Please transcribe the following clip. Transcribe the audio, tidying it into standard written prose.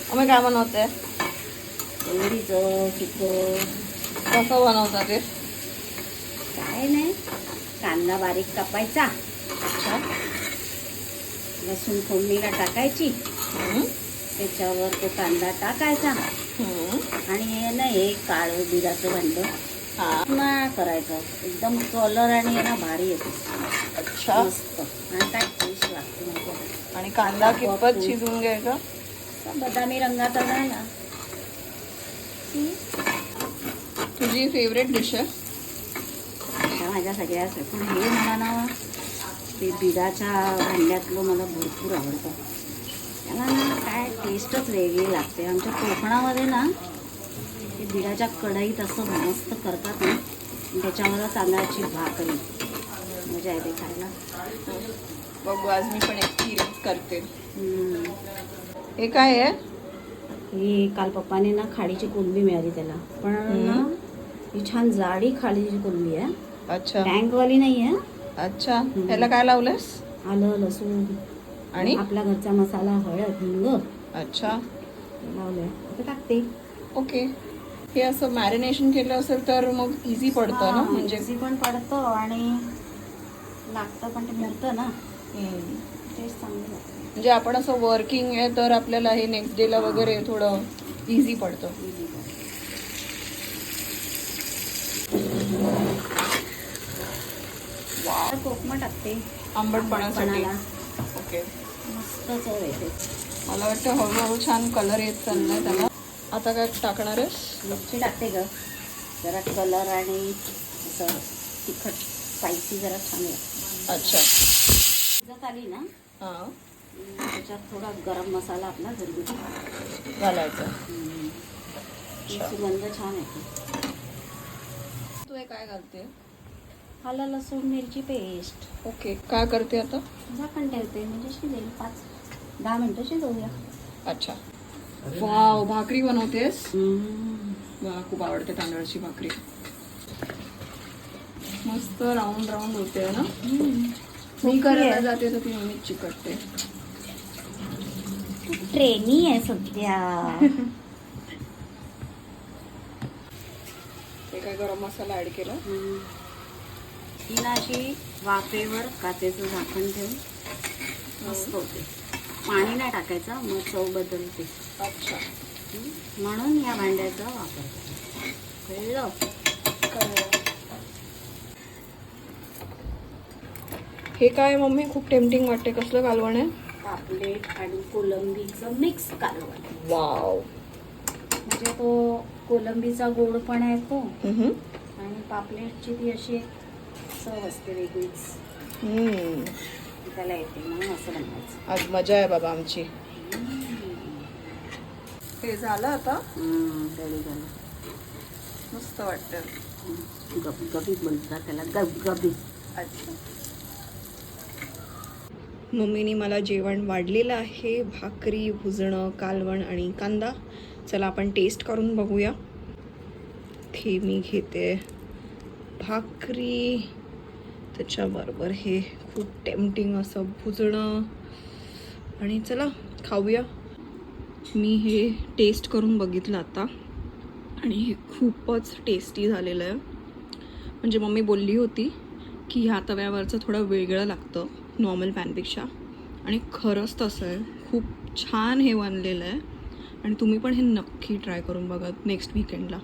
Mummy काय बनवते? एवढीचं तिखट. कसं बनवता ते? काय नाही, कांदा बारीक कापायचा, अच्छा. लसूण फोडणीला टाकायची, त्याच्यावर तो कांदा टाकायचा आणि हे ना हे काळं दुधाचं भांड ना करायचं. एकदम कलर आणि ना भारी येतो. अच्छा. मस्त आणि काय टेस्ट लागते माहिती आहे. आणि कांदा कितपत शिजवून घ्यायचा? बदामी रंगाचा झाला. तुझी फेवरेट डिश आहे? माझ्या सगळ्याच आहे, पण हे मला ना ते बिडाच्या भांड्यातलं मला भरपूर आवडतं. त्याला ना काय टेस्टच वेगळी लागते. आमच्या कोकणामध्ये ना ते बिडाच्या कढईत असं मस्त करतात ना, त्याच्यावर तांदळाची भाकरी मजा येते खायला. बघू, आज मी पण एक्सपिरियन्स करते. हे काय आहे? ही काल पप्पाने ना खाडीची कोलंबी मिळाली त्याला, पण ना ही छान जाडी खाडीची कोलंबी आहे. अच्छा. टँकवाली नाही आहे. अच्छा. ह्याला काय लावलंस? आलं, लसूण आणि आपला घरचा मसाला, हळद, हिंग. अच्छा. लावलंय आता टाकते. ओके. हे असं मॅरिनेशन केलं असेल तर मग इझी पडतं ना, म्हणजे इझी पण पडतं आणि लागतं पण ते मिळतं ना, टेस्ट चांगली लागते. म्हणजे आपण असं वर्किंग आहे तर आपल्याला हे नेक्स्ट डेला वगैरे थोडं इझी पडतं. कोकमा टाकते आंबटपणासाठी. ओके. मस्त चव येते. मला वाटतं हळूहळू छान कलर येत चाललाय त्याला. आता काय टाकणार आहेस? मिरची टाकते ग, जरा कलर आणि असं तिखट स्पायसी जरा छान लागतं. अच्छा. शिजत आली ना, हां, त्याच्यात थोडा गरम मसाला आपला घरगुती घालायचं. सुगंध छान येते. तू हे काय घालते? आलं, लसूण, मिरची पेस्ट. ओके. काय करते आता? झाकण ठेवते म्हणजे शिजेल. 5-10 मिनिटं शिजवूया. अच्छा. वाव, भाकरी बनवतेस? मला खूप आवडते तांदळाची भाकरी. मस्त राऊंड राऊंड होते ना. मी करायला जाते तर ती मम्मी चिकटते. ट्रेनी आहे सध्या. ते काय गरम मसाला ऍड केला. ही ना अशी वाफेवर काचेचं झाकण ठेवून मस्त होते. पाणी नाही टाकायचं, मग चव बदलते. अच्छा. म्हणून या भांड्याचा वापर कळलं. हे काय मम्मी, खूप टेम्पटिंग वाटते. कसलं कालवण आहे? पापलेट आणि कोलंबीचं मिक्स कालवण. वाव. म्हणजे तो कोलंबीचा गोड पण आहे तो, आणि पापलेटची ती अशी चव असते वेगळीच, त्याला येते. म्हणून असं बनवायचं. आज मजा आहे बाबा आमची. हे झालं आता. रेडी झालं. मस्त वाटतं. गबगबीत बोलतात त्याला, गबगबीत. अच्छा. मम्मीने मला जेवण वाढलेलं आहे. भाकरी, भुजणं, कालवण आणि कांदा. चला आपण टेस्ट करून बघूया. हे मी घेते भाकरी, त्याच्याबरोबर हे खूप टेम्पटिंग असं भुजणं, आणि चला खाऊया. मी हे टेस्ट करून बघितलं आता आणि हे खूपच टेस्टी झालेलं आहे. म्हणजे मम्मी बोलली होती की ह्या तव्यावरचं थोडं वेगळं लागतं नॉर्मल पॅनपेक्षा, आणि खरंच तसं आहे. खूप छान हे बनलेलं आहे आणि तुम्ही पण हे नक्की ट्राय करून बघा नेक्स्ट वीकेंडला.